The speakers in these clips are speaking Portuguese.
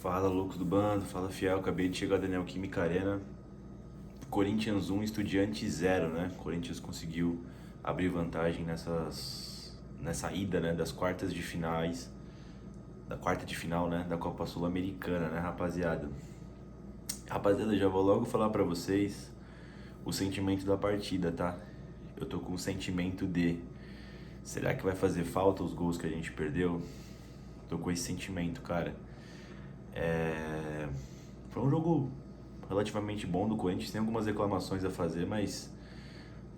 Fala, loucos do bando, fala fiel, acabei de chegar da Neoquímica Arena. Corinthians 1, Estudiantes 0, né? Corinthians conseguiu abrir vantagem nessa ida, né, das quartas de finais, da quarta de final, né, da Copa Sul-Americana, né, rapaziada? Rapaziada, já vou logo falar pra vocês o sentimento da partida, tá? Eu tô com o sentimento de: será que vai fazer falta os gols que a gente perdeu? Tô com esse sentimento, cara. Foi um jogo relativamente bom do Corinthians, tem algumas reclamações a fazer, mas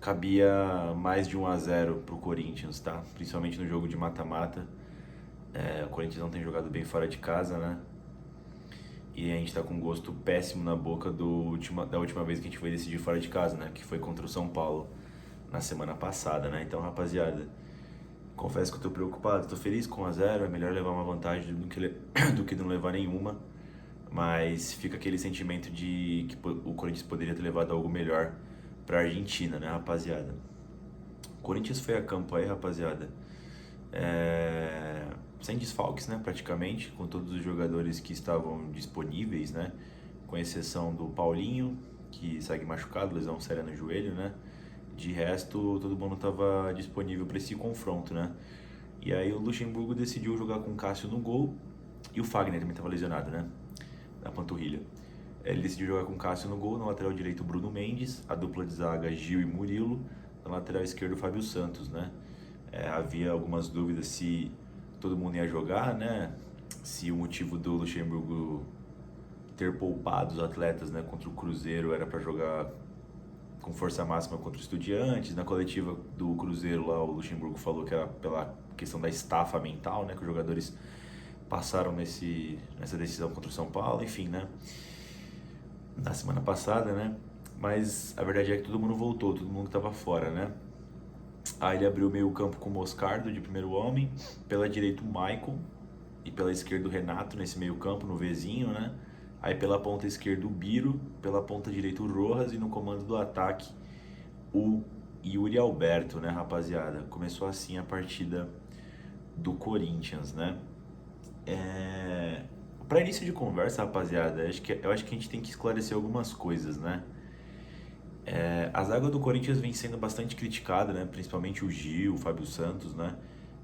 cabia mais de 1-0 pro Corinthians, tá? Principalmente no jogo de mata-mata. O Corinthians não tem jogado bem fora de casa, né? E a gente tá com um gosto péssimo na boca da última vez que a gente foi decidir fora de casa, né? Que foi contra o São Paulo na semana passada, né? Então, rapaziada, confesso que eu tô preocupado, tô feliz com 1-0, é melhor levar uma vantagem do que não levar nenhuma. Mas fica aquele sentimento de que o Corinthians poderia ter levado algo melhor pra Argentina, né, rapaziada? O Corinthians foi a campo aí, rapaziada, sem desfalques, né, praticamente, com todos os jogadores que estavam disponíveis, né, com exceção do Paulinho, que segue machucado, lesão séria no joelho, né. De resto, todo mundo estava disponível para esse confronto, né. E aí o Luxemburgo decidiu jogar com o Cássio no gol e o Fagner também estava lesionado, né, na panturrilha. Ele decidiu jogar com o Cássio no gol, na lateral direito Bruno Mendes, a dupla de zaga Gil e Murilo, na lateral esquerdo Fábio Santos, né? Havia algumas dúvidas se todo mundo ia jogar, né? Se o motivo do Luxemburgo ter poupado os atletas, né, contra o Cruzeiro era para jogar com força máxima contra o Estudiantes. Na coletiva do Cruzeiro lá, o Luxemburgo falou que era pela questão da estafa mental, né, que os jogadores passaram nessa decisão contra o São Paulo, enfim, né? Na semana passada, né? Mas a verdade é que todo mundo voltou, todo mundo estava fora, né? Aí ele abriu o meio campo com o Moscardo de primeiro homem, pela direita o Maicon e pela esquerda o Renato nesse meio campo, no Vzinho, né? Aí pela ponta esquerda o Biro, pela ponta direita o Rojas e no comando do ataque o Yuri Alberto, né, rapaziada? Começou assim a partida do Corinthians, né? Para início de conversa, rapaziada, eu acho que a gente tem que esclarecer algumas coisas, né? A zaga do Corinthians vem sendo bastante criticada, né? Principalmente o Gil, o Fábio Santos, né?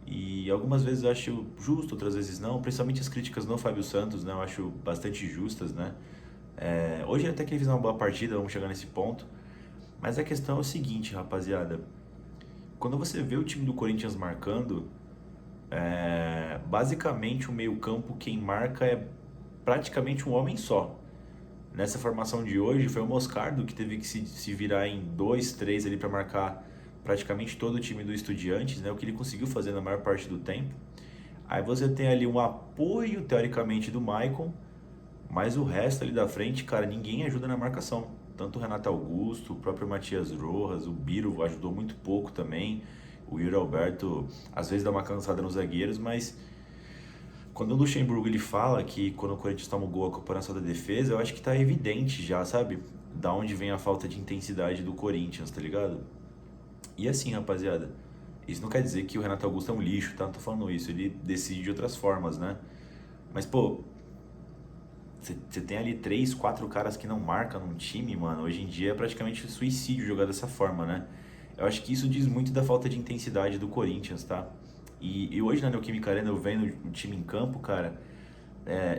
E algumas vezes eu acho justo, outras vezes não. Principalmente as críticas no Fábio Santos, né? Eu acho bastante justas, né? Hoje até que ele fez uma boa partida, vamos chegar nesse ponto. Mas a questão é o seguinte, rapaziada. Quando você vê o time do Corinthians marcando, basicamente o meio-campo quem marca é praticamente um homem só. Nessa formação de hoje foi o Moscardo que teve que se virar em dois, três ali para marcar praticamente todo o time do Estudiantes, né? O que ele conseguiu fazer na maior parte do tempo. Aí você tem ali um apoio teoricamente do Maicon, mas o resto ali da frente, cara, ninguém ajuda na marcação. Tanto o Renato Augusto, o próprio Matias Rojas, o Biro ajudou muito pouco também. O Yuri Alberto às vezes dá uma cansada nos zagueiros, mas quando o Luxemburgo ele fala que quando o Corinthians toma o gol a culpa é só da defesa, eu acho que tá evidente já, sabe? Da onde vem a falta de intensidade do Corinthians, tá ligado? E assim, rapaziada, isso não quer dizer que o Renato Augusto é um lixo, tá? Não tô falando isso, ele decide de outras formas, né? Mas, pô, você tem ali três, quatro caras que não marcam num time, mano. Hoje em dia é praticamente suicídio jogar dessa forma, né? Eu acho que isso diz muito da falta de intensidade do Corinthians, tá? E hoje na Neoquímica Arena, eu vendo o time em campo, cara,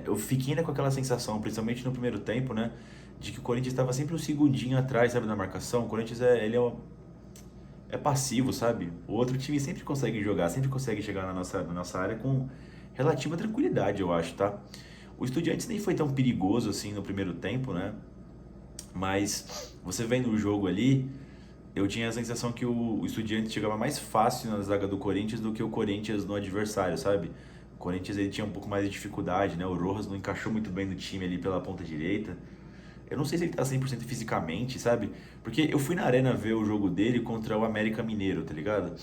eu fiquei ainda com aquela sensação, principalmente no primeiro tempo, né? De que o Corinthians estava sempre um segundinho atrás, sabe, na marcação. O Corinthians é passivo, sabe? O outro time sempre consegue jogar, sempre consegue chegar na nossa área com relativa tranquilidade, eu acho, tá? O Estudiantes nem foi tão perigoso assim no primeiro tempo, né? Mas você vendo o jogo ali, eu tinha a sensação que o Estudiantes chegava mais fácil na zaga do Corinthians do que o Corinthians no adversário, sabe? O Corinthians ele tinha um pouco mais de dificuldade, né? O Rojas não encaixou muito bem no time ali pela ponta direita. Eu não sei se ele tá 100% fisicamente, sabe? Porque eu fui na arena ver o jogo dele contra o América Mineiro, tá ligado?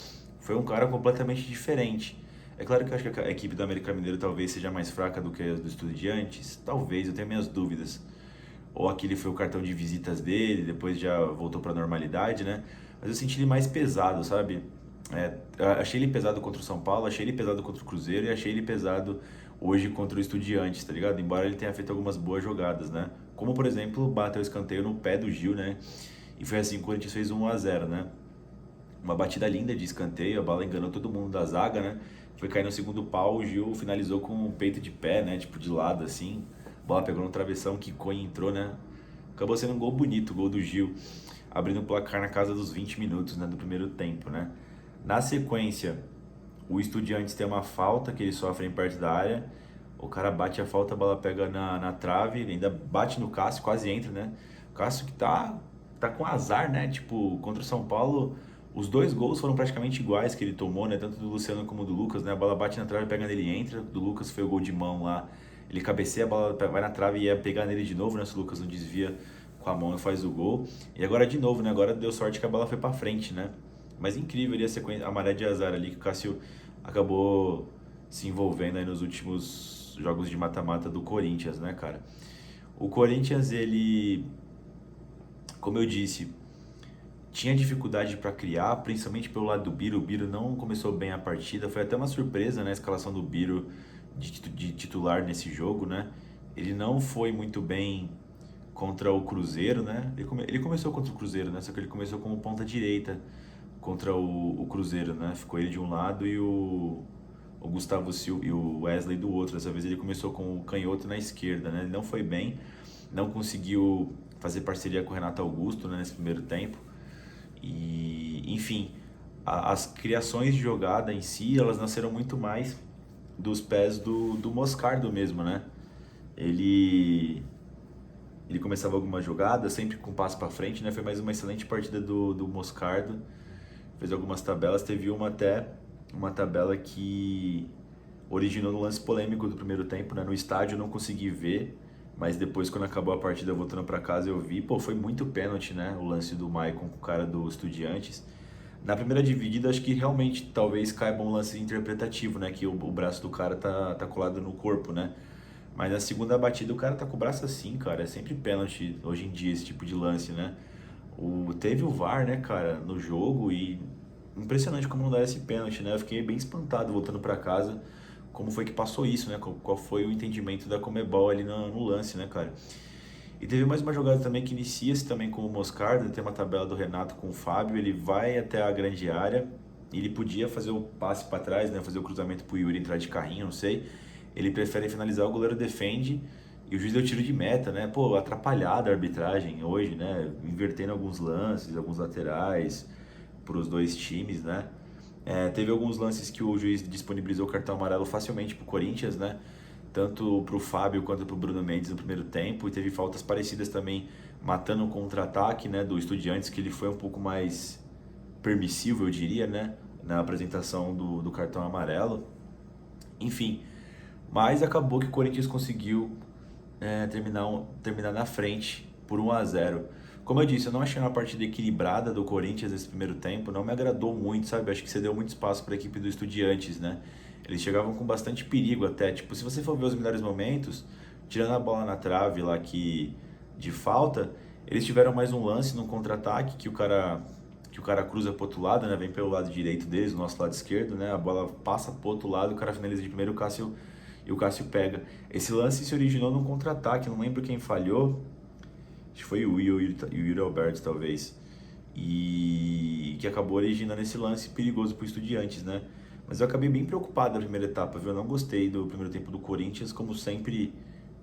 Foi um cara completamente diferente. É claro que eu acho que a equipe do América Mineiro talvez seja mais fraca do que a do Estudiantes. Talvez, eu tenho minhas dúvidas. Ou aquele foi o cartão de visitas dele, depois já voltou pra normalidade, né? Mas eu senti ele mais pesado, sabe? Eu achei ele pesado contra o São Paulo, achei ele pesado contra o Cruzeiro e achei ele pesado hoje contra o Estudiantes, tá ligado? Embora ele tenha feito algumas boas jogadas, né? Como, por exemplo, bateu o escanteio no pé do Gil, né? E foi assim que o Corinthians fez 1-0, né? Uma batida linda de escanteio, a bola enganou todo mundo da zaga, né? Foi cair no segundo pau, o Gil finalizou com o peito de pé, né? Tipo, de lado, assim. A bola pegou no travessão, quicou e entrou, né? Acabou sendo um gol bonito, o gol do Gil, abrindo o placar na casa dos 20 minutos, né, do primeiro tempo, né? Na sequência, o Estudiantes tem uma falta que ele sofre em perto da área. O cara bate a falta, a bola pega na trave, ele ainda bate no Cássio, quase entra, né? O Cássio que tá com azar, né? Tipo, contra o São Paulo, os dois gols foram praticamente iguais que ele tomou, né? Tanto do Luciano como do Lucas, né? A bola bate na trave, pega nele e entra. Do Lucas foi o gol de mão lá. Ele cabeceia, a bola vai na trave e ia pegar nele de novo, né? Se o Lucas não desvia com a mão e faz o gol. E agora de novo, né? Agora deu sorte que a bola foi pra frente, né? Mas incrível ali a sequência, a maré de azar ali que o Cássio acabou se envolvendo aí nos últimos jogos de mata-mata do Corinthians, né, cara? O Corinthians, ele, como eu disse, tinha dificuldade para criar, principalmente pelo lado do Biro. O Biro não começou bem a partida, foi até uma surpresa, né, a escalação do Biro de titular nesse jogo, né? Ele não foi muito bem contra o Cruzeiro, né? Ele começou contra o Cruzeiro, né? Só que ele começou como ponta direita contra o Cruzeiro, né? Ficou ele de um lado e o Gustavo Silva e o Wesley do outro. Dessa vez ele começou com o canhoto na esquerda, né? Ele não foi bem, não conseguiu fazer parceria com o Renato Augusto, né, nesse primeiro tempo. E, enfim, as criações de jogada em si, elas nasceram muito mais dos pés do Moscardo mesmo, né? Ele ele começava alguma jogada, sempre com passo para frente, né? Foi mais uma excelente partida do Moscardo. Fez algumas tabelas, teve uma tabela que originou no lance polêmico do primeiro tempo, né? No estádio eu não consegui ver, mas depois quando acabou a partida voltando para casa eu vi, pô, foi muito pênalti, né? O lance do Maicon com o cara do Estudiantes. Na primeira dividida acho que realmente talvez caiba um lance interpretativo, né? Que o braço do cara tá colado no corpo, né? Mas na segunda batida o cara tá com o braço assim, cara. É sempre pênalti hoje em dia esse tipo de lance, né? Teve o VAR, né, cara, no jogo e impressionante como não dá esse pênalti, né? Eu fiquei bem espantado voltando para casa como foi que passou isso, né? Qual foi o entendimento da Conmebol ali no lance, né, cara? E teve mais uma jogada também que inicia-se também com o Moscardo, tem uma tabela do Renato com o Fábio, ele vai até a grande área, ele podia fazer o passe para trás, né, fazer o cruzamento pro Yuri entrar de carrinho, não sei. Ele prefere finalizar, o goleiro defende e o juiz deu tiro de meta, né? Pô, atrapalhada a arbitragem hoje, né? Invertendo alguns lances, alguns laterais para os dois times, né? Teve alguns lances que o juiz disponibilizou o cartão amarelo facilmente pro Corinthians, né? Tanto pro Fábio quanto pro Bruno Mendes no primeiro tempo. E teve faltas parecidas também, matando o contra-ataque, né? Do Estudiantes, que ele foi um pouco mais permissivo, eu diria, né? Na apresentação do cartão amarelo. Enfim, mas acabou que o Corinthians conseguiu terminar na frente por 1-0. Como eu disse, eu não achei uma partida equilibrada do Corinthians nesse primeiro tempo, não me agradou muito, sabe? Acho que você deu muito espaço para a equipe do Estudiantes, né? Eles chegavam com bastante perigo até. Tipo, se você for ver os melhores momentos, tirando a bola na trave lá de falta, eles tiveram mais um lance num contra-ataque que o cara cruza pro outro lado, né? Vem pelo lado direito deles, do nosso lado esquerdo, né? A bola passa pro outro lado, o cara finaliza de primeiro, o Cássio pega. Esse lance se originou num contra-ataque, não lembro quem falhou. Acho que foi o Yuri Alberto, talvez. E que acabou originando esse lance perigoso pro Estudiantes, né? Mas eu acabei bem preocupado na primeira etapa, viu? Eu não gostei do primeiro tempo do Corinthians, como sempre,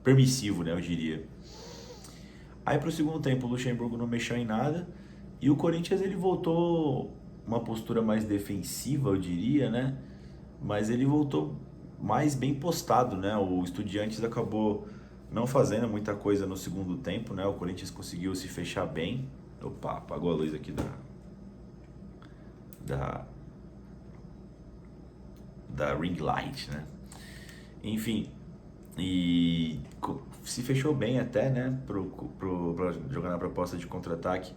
permissivo, né? Eu diria. Aí pro segundo tempo o Luxemburgo não mexeu em nada. E o Corinthians ele voltou uma postura mais defensiva, eu diria, né? Mas ele voltou mais bem postado, né? O Estudiantes acabou não fazendo muita coisa no segundo tempo, né? O Corinthians conseguiu se fechar bem. Opa, apagou a luz aqui da, da ring light, né? Enfim, e se fechou bem até, né? Pra jogar na proposta de contra-ataque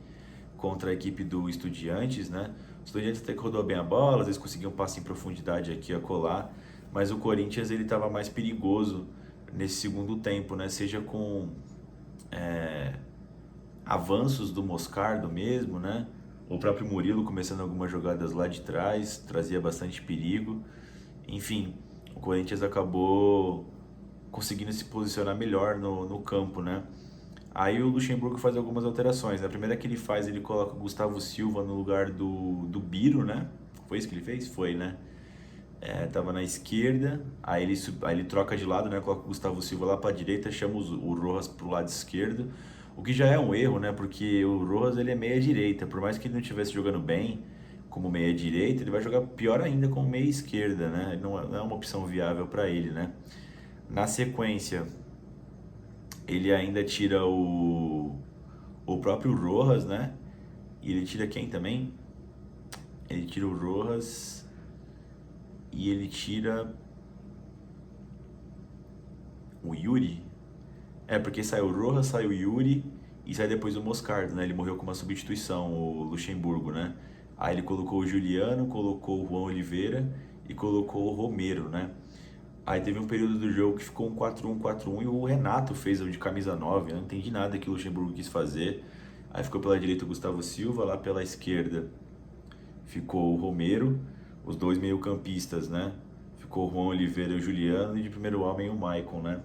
contra a equipe do Estudiantes, né? O Estudiantes até que rodou bem a bola, às vezes conseguiu um passe em profundidade aqui a colar, mas o Corinthians ele estava mais perigoso nesse segundo tempo, né? Seja com avanços do Moscardo mesmo, né? O próprio Murilo começando algumas jogadas lá de trás, trazia bastante perigo. Enfim, o Corinthians acabou conseguindo se posicionar melhor no campo, né? Aí o Luxemburgo faz algumas alterações. A primeira que ele faz, ele coloca o Gustavo Silva no lugar do Biro, né? Foi isso que ele fez? Foi, né? Tava na esquerda, aí ele troca de lado, né? Coloca o Gustavo Silva lá para a direita, chama o Rojas pro lado esquerdo, o que já é um erro, né? Porque o Rojas ele é meia direita, por mais que ele não estivesse jogando bem como meia direita, ele vai jogar pior ainda como meia esquerda, né? Não é uma opção viável para ele, né? Na sequência, ele ainda tira o próprio Rojas, né? E ele tira quem também? Ele tira o Rojas e ele tira o Yuri. Porque saiu o Rojas, saiu o Yuri e sai depois o Moscardo, né? Ele morreu com uma substituição, o Luxemburgo, né? Aí ele colocou o Juliano, colocou o Juan Oliveira e colocou o Romero, né? Aí teve um período do jogo que ficou um 4-1, 4-1 e o Renato fez o de camisa 9. Eu não entendi nada que o Luxemburgo quis fazer. Aí ficou pela direita o Gustavo Silva, lá pela esquerda ficou o Romero, os dois meio-campistas, né? Ficou o Juan Oliveira e o Juliano e de primeiro homem o Maicon, né?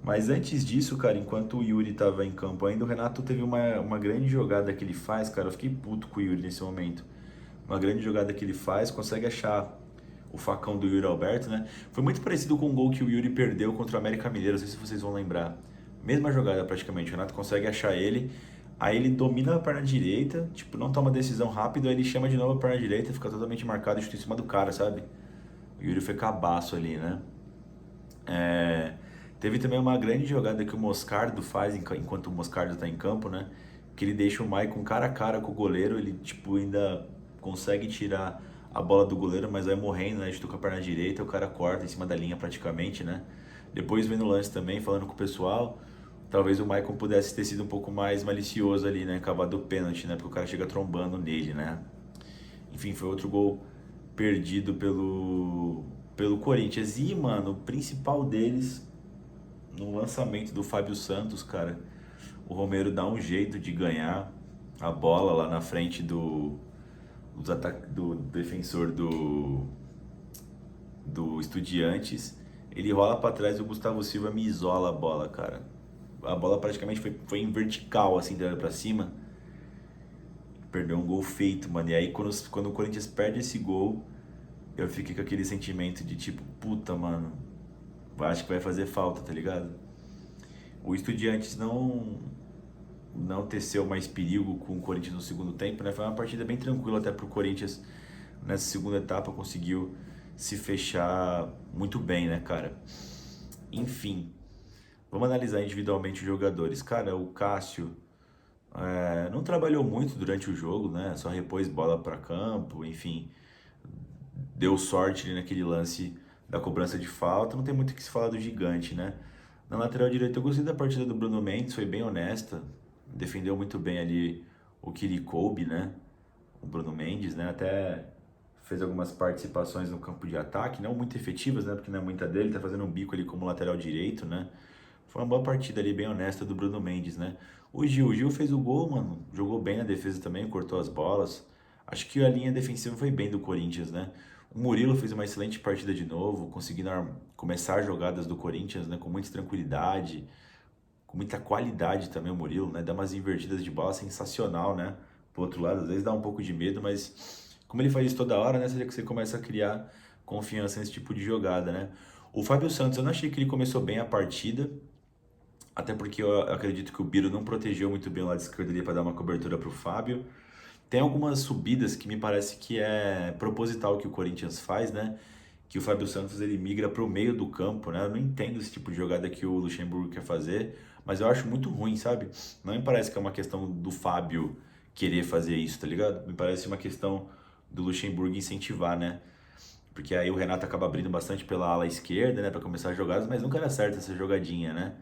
Mas antes disso, cara, enquanto o Yuri tava em campo ainda, o Renato teve uma grande jogada que ele faz, cara. Eu fiquei puto com o Yuri nesse momento. Uma grande jogada que ele faz, consegue achar o facão do Yuri Alberto, né? Foi muito parecido com o gol que o Yuri perdeu contra o América Mineiro, não sei se vocês vão lembrar. Mesma jogada praticamente, o Renato consegue achar ele, aí ele domina a perna direita, tipo, não toma decisão rápido, aí ele chama de novo a perna direita, fica totalmente marcado e chuta em cima do cara, sabe? O Yuri foi cabaço ali, né? É, Teve também uma grande jogada que o Moscardo faz enquanto o Moscardo tá em campo, né? Que ele deixa o Maicon cara a cara com o goleiro, ele tipo ainda consegue tirar a bola do goleiro, mas vai morrendo, né? De com a perna direita, o cara corta em cima da linha praticamente, né? Depois vendo o lance também, falando com o pessoal, talvez o Maicon pudesse ter sido um pouco mais malicioso ali, né? Acabado o pênalti, né? Porque o cara chega trombando nele, né? Enfim, foi outro gol perdido pelo Corinthians. E, mano, o principal deles no lançamento do Fábio Santos, cara, o Romero dá um jeito de ganhar a bola lá na frente do defensor do Estudiantes. Ele rola para trás e o Gustavo Silva me isola a bola, cara. A bola praticamente foi em vertical, assim, para cima. Perdeu um gol feito, mano. E aí, quando o Corinthians perde esse gol, eu fiquei com aquele sentimento de tipo, puta, mano, acho que vai fazer falta, tá ligado? O Estudiantes não teceu mais perigo com o Corinthians no segundo tempo, né? Foi uma partida bem tranquila até pro Corinthians nessa segunda etapa, conseguiu se fechar muito bem, né, cara? Enfim, vamos analisar individualmente os jogadores. Cara, o Cássio não trabalhou muito durante o jogo, né? Só repôs bola para campo, enfim, deu sorte ali naquele lance da cobrança de falta. Não tem muito o que se falar do gigante, né? Na lateral direita, eu gostei da partida do Bruno Mendes, foi bem honesta, defendeu muito bem ali o que lhe coube, né? O Bruno Mendes, né? Até fez algumas participações no campo de ataque, não muito efetivas, né? Porque não é muita dele, tá fazendo um bico ali como lateral direito, né? Foi uma boa partida ali, bem honesta do Bruno Mendes, né? O Gil fez o gol, mano, jogou bem na defesa também, cortou as bolas. Acho que a linha defensiva foi bem do Corinthians, né? O Murilo fez uma excelente partida de novo, conseguindo começar jogadas do Corinthians, né, com muita tranquilidade, com muita qualidade também o Murilo, né? Dá umas invertidas de bola sensacional, né? Pro outro lado, às vezes dá um pouco de medo, mas como ele faz isso toda hora, né? Você começa a criar confiança nesse tipo de jogada, né? O Fábio Santos, eu não achei que ele começou bem a partida, até porque eu acredito que o Biro não protegeu muito bem o lado esquerdo ali para dar uma cobertura para o Fábio. Tem algumas subidas que me parece que é proposital que o Corinthians faz, né? Que o Fábio Santos ele migra para o meio do campo, né? Eu não entendo esse tipo de jogada que o Luxemburgo quer fazer, mas eu acho muito ruim, sabe? Não me parece que é uma questão do Fábio querer fazer isso, tá ligado? Me parece uma questão do Luxemburgo incentivar, né? Porque aí o Renato acaba abrindo bastante pela ala esquerda, né, para começar as jogadas, mas nunca dá certo essa jogadinha, né?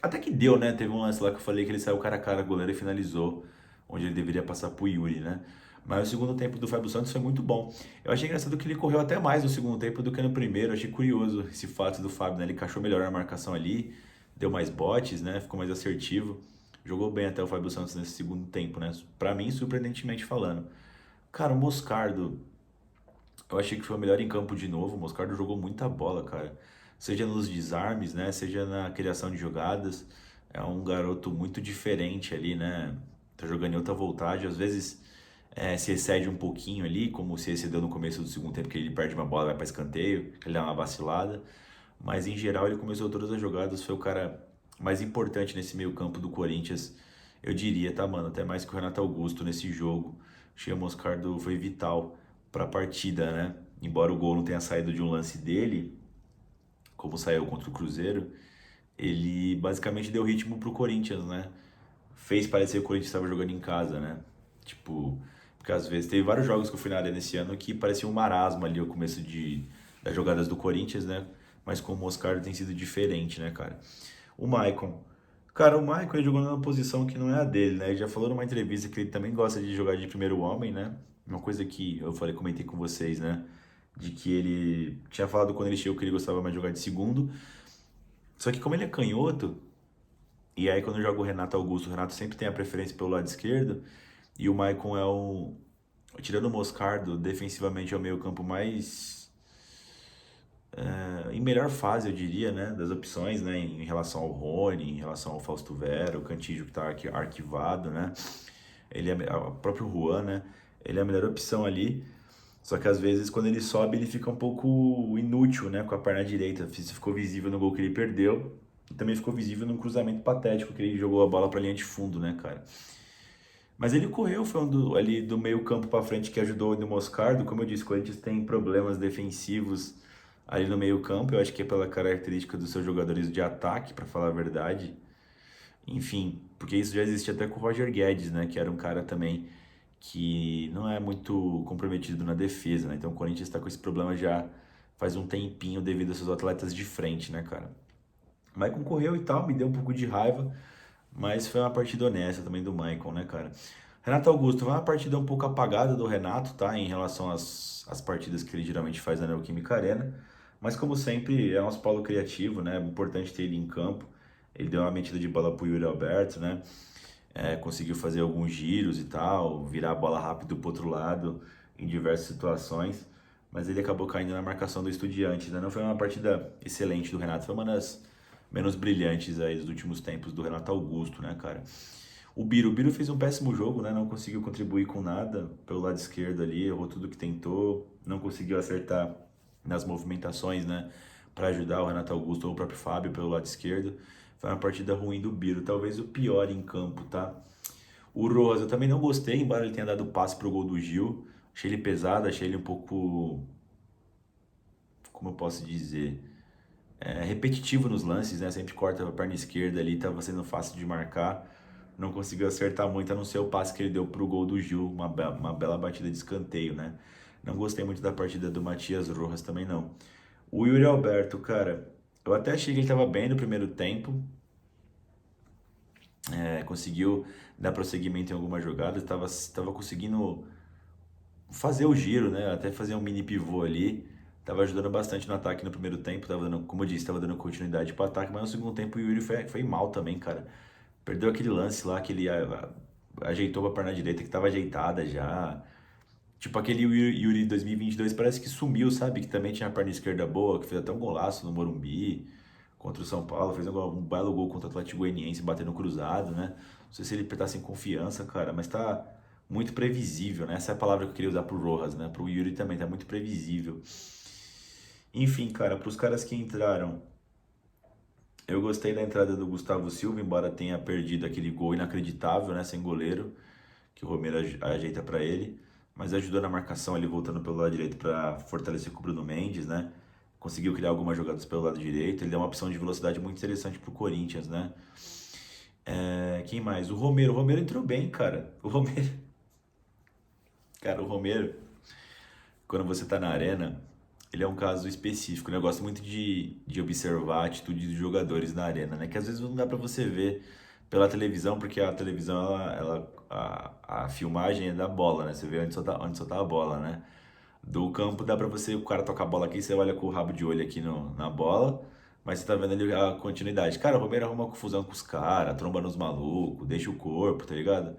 Até que deu, né? Teve um lance lá que eu falei que ele saiu cara a cara, goleiro e finalizou, onde ele deveria passar pro Yuri, né? Mas o segundo tempo do Fábio Santos foi muito bom. Eu achei engraçado que ele correu até mais no segundo tempo do que no primeiro. Eu achei curioso esse fato do Fábio, né? Ele encaixou melhor a marcação ali, deu mais botes, né? Ficou mais assertivo. Jogou bem até o Fábio Santos nesse segundo tempo, né? Pra mim, surpreendentemente falando. Cara, o Moscardo, eu achei que foi o melhor em campo de novo. O Moscardo jogou muita bola, cara. seja nos desarmes, né? Seja na criação de jogadas. É um garoto muito diferente ali, né? Tá jogando em outra voltagem, às vezes se excede um pouquinho ali, como se excedeu no começo do segundo tempo, que ele perde uma bola, vai para escanteio, que ele dá uma vacilada. Mas em geral ele começou todas as jogadas, foi o cara mais importante nesse meio campo do Corinthians, eu diria, tá, mano? Até mais que o Renato Augusto nesse jogo. Achei que o Moscardo foi vital para a partida, né? Embora o gol não tenha saído de um lance dele, como saiu contra o Cruzeiro, ele basicamente deu ritmo pro Corinthians, né? Fez parecer que o Corinthians estava jogando em casa, né? Tipo, porque às vezes teve vários jogos que eu fui na arena esse ano que parecia um marasmo ali o começo das jogadas do Corinthians, né? Mas com o Moscardo tem sido diferente, né, cara? O Maicon. Cara, o Maicon ele jogou numa posição que não é a dele, né? Ele já falou numa entrevista que ele também gosta de jogar de primeiro homem, né? Uma coisa que eu falei, comentei com vocês, né? De que ele tinha falado quando ele chegou que ele gostava mais de jogar de segundo. Só que como ele é canhoto, e aí quando joga o Renato Augusto, o Renato sempre tem a preferência pelo lado esquerdo, e o Maicon é o, tirando o Moscardo, defensivamente é o meio campo mais em melhor fase, eu diria, né, das opções, né, em relação ao Rony, em relação ao Fausto Vera, o Cantígio que está arquivado, né, ele é o próprio Juan, né, ele é a melhor opção ali, só que às vezes quando ele sobe ele fica um pouco inútil, né, com a perna direita, isso ficou visível no gol que ele perdeu, e também ficou visível num cruzamento patético que ele jogou a bola para a linha de fundo, né, cara. Mas ele correu, foi ali do meio campo para frente que ajudou no Moscardo. Como eu disse, o Corinthians tem problemas defensivos ali no meio campo. Eu acho que é pela característica dos seus jogadores de ataque, para falar a verdade. Enfim, porque isso já existia até com o Roger Guedes, né? Que era um cara também que não é muito comprometido na defesa, né? Então o Corinthians está com esse problema já faz um tempinho devido a seus atletas de frente, né, cara? Maicon correu e tal, me deu um pouco de raiva, mas foi uma partida honesta também do Maicon, né, cara? Renato Augusto, foi uma partida um pouco apagada do Renato, tá? Em relação às partidas que ele geralmente faz na Neoquímica Arena. Mas como sempre, é nosso polo criativo, né? É importante ter ele em campo. Ele deu uma metida de bola pro Yuri Alberto, né? Conseguiu fazer alguns giros e tal, virar a bola rápido pro outro lado em diversas situações. Mas ele acabou caindo na marcação do Estudiantes, né? Não foi uma partida excelente do Renato, foi uma das menos brilhantes aí dos últimos tempos do Renato Augusto, né, cara? O Biro fez um péssimo jogo, né? Não conseguiu contribuir com nada pelo lado esquerdo ali, errou tudo que tentou, não conseguiu acertar nas movimentações, né? Para ajudar o Renato Augusto ou o próprio Fábio pelo lado esquerdo. Foi uma partida ruim do Biro, talvez o pior em campo, tá? O Rojas eu também não gostei, embora ele tenha dado passe pro gol do Gil. Achei ele pesado, achei ele um pouco, como eu posso dizer, repetitivo nos lances, né? Sempre corta a perna esquerda ali, tava sendo fácil de marcar. Não conseguiu acertar muito, a não ser o passe que ele deu pro gol do Gil, uma bela batida de escanteio, né? Não gostei muito da partida do Matias Rojas também, não. O Yuri Alberto, cara, eu até achei que ele tava bem no primeiro tempo, conseguiu dar prosseguimento em algumas jogadas, tava conseguindo fazer o giro, né? Até fazer um mini pivô ali. Tava ajudando bastante no ataque no primeiro tempo, tava dando, como eu disse, tava dando continuidade pro ataque, mas no segundo tempo o Yuri foi mal também, cara. Perdeu aquele lance lá que ele ajeitou pra perna direita que tava ajeitada já. Tipo aquele Yuri 2022 parece que sumiu, sabe? Que também tinha a perna esquerda boa, que fez até um golaço no Morumbi contra o São Paulo, fez um belo gol contra o Atlético Goianiense batendo cruzado, né? Não sei se ele tá sem confiança, cara, mas tá muito previsível, né? Essa é a palavra que eu queria usar pro Rojas, né? Pro Yuri também, tá muito previsível. Enfim, cara, pros caras que entraram, eu gostei da entrada do Gustavo Silva, embora tenha perdido aquele gol inacreditável, né? Sem goleiro, que o Romero ajeita pra ele, mas ajudou na marcação ali voltando pelo lado direito para fortalecer com o Bruno Mendes, né? Conseguiu criar algumas jogadas pelo lado direito, ele deu uma opção de velocidade muito interessante pro Corinthians, né? Quem mais? O Romero entrou bem, cara. Cara, o Romero, quando você tá na arena, ele é um caso específico, né? Eu gosto muito de observar a atitude dos jogadores na arena, né? Que às vezes não dá pra você ver pela televisão, porque a televisão, a filmagem é da bola, né? Você vê onde só tá a bola, né? Do campo dá pra você, o cara toca a bola aqui, você olha com o rabo de olho aqui na bola, mas você tá vendo ali a continuidade. Cara, o Romero arruma confusão com os caras, tromba nos malucos, deixa o corpo, tá ligado?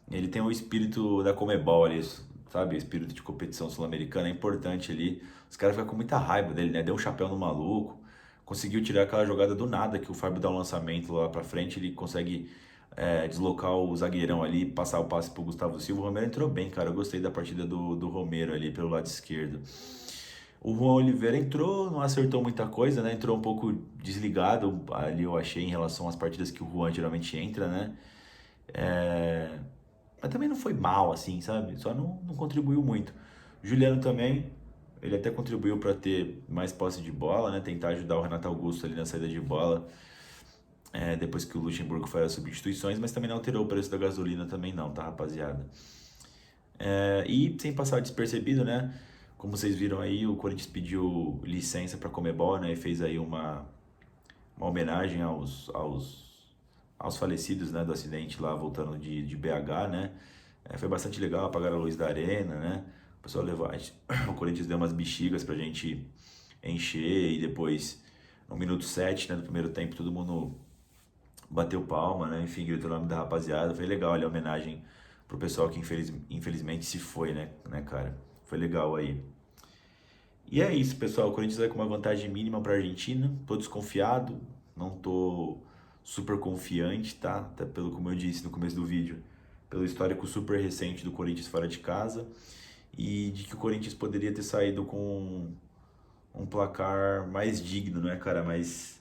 Ele tem o espírito da Comebol ali, sabe? O espírito de competição sul-americana é importante ali. Os caras ficam com muita raiva dele, né? Deu um chapéu no maluco. conseguiu tirar aquela jogada do nada, que o Fábio dá um lançamento lá pra frente, ele consegue deslocar o zagueirão ali, passar o passe pro Gustavo Silva. O Romero entrou bem, cara. Eu gostei da partida do Romero ali pelo lado esquerdo. O Juan Oliveira entrou, não acertou muita coisa, né? Entrou um pouco desligado ali, eu achei, em relação às partidas que o Juan geralmente entra, né? É, Mas também não foi mal, assim, sabe? Só não contribuiu muito. O Juliano também, ele até contribuiu para ter mais posse de bola, né? Tentar ajudar o Renato Augusto ali na saída de bola, depois que o Luxemburgo faz as substituições, mas também não alterou o preço da gasolina também não, tá, rapaziada? E sem passar despercebido, né? Como vocês viram aí, o Corinthians pediu licença para Comebol, né? E fez aí uma homenagem aos falecidos, né? Do acidente lá voltando de BH, né? Foi bastante legal, apagaram a luz da arena, né? O pessoal levou, o Corinthians deu umas bexigas pra gente encher e depois, no minuto 7, né, do primeiro tempo, todo mundo bateu palma, né? Enfim, gritou o nome da rapaziada. Foi legal ali a homenagem pro pessoal que infelizmente se foi, né, cara? Foi legal aí. E é isso, pessoal. O Corinthians vai com uma vantagem mínima para a Argentina. Tô desconfiado, não tô super confiante, tá? Até pelo como eu disse no começo do vídeo, pelo histórico super recente do Corinthians fora de casa e de que o Corinthians poderia ter saído com um placar mais digno, né, cara? Mais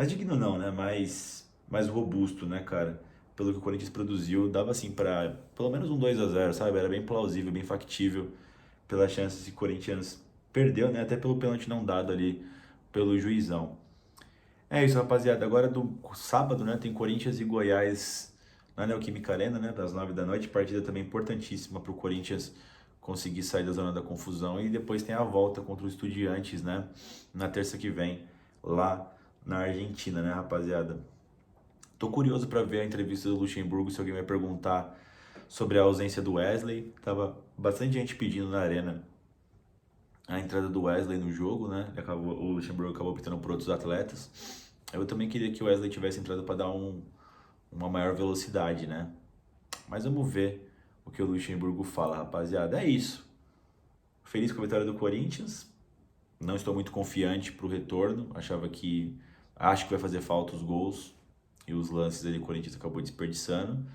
digno não, né? Mais robusto, né, cara? Pelo que o Corinthians produziu, dava assim para pelo menos um 2-0, sabe? Era bem plausível, bem factível pelas chances que o Corinthians perdeu, né? Até pelo pênalti não dado ali pelo juizão. É isso, rapaziada. Agora do sábado, né? Tem Corinthians e Goiás na Neoquímica Arena, né? Das 9 da noite. Partida também importantíssima para o Corinthians conseguir sair da zona da confusão. E depois tem a volta contra o Estudiantes, né? Na terça que vem, lá na Argentina, né, rapaziada? Tô curioso para ver a entrevista do Luxemburgo, se alguém vai perguntar sobre a ausência do Wesley. Tava bastante gente pedindo na arena a entrada do Wesley no jogo, né? O Luxemburgo acabou optando por outros atletas. Eu também queria que o Wesley tivesse entrado para dar uma maior velocidade, né? Mas vamos ver o que o Luxemburgo fala, rapaziada. É isso. Feliz com a vitória do Corinthians. Não estou muito confiante para o retorno. Acho que vai fazer falta os gols e os lances ali o Corinthians acabou desperdiçando.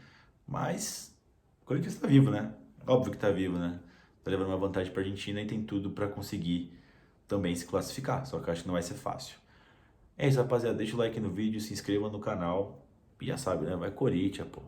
Mas o Corinthians está vivo, né? Óbvio que está vivo, né? Tá levando uma vantagem para a Argentina e tem tudo para conseguir também se classificar. Só que eu acho que não vai ser fácil. É isso, rapaziada. Deixa o like no vídeo, se inscreva no canal. E já sabe, né? Vai Corinthians, pô.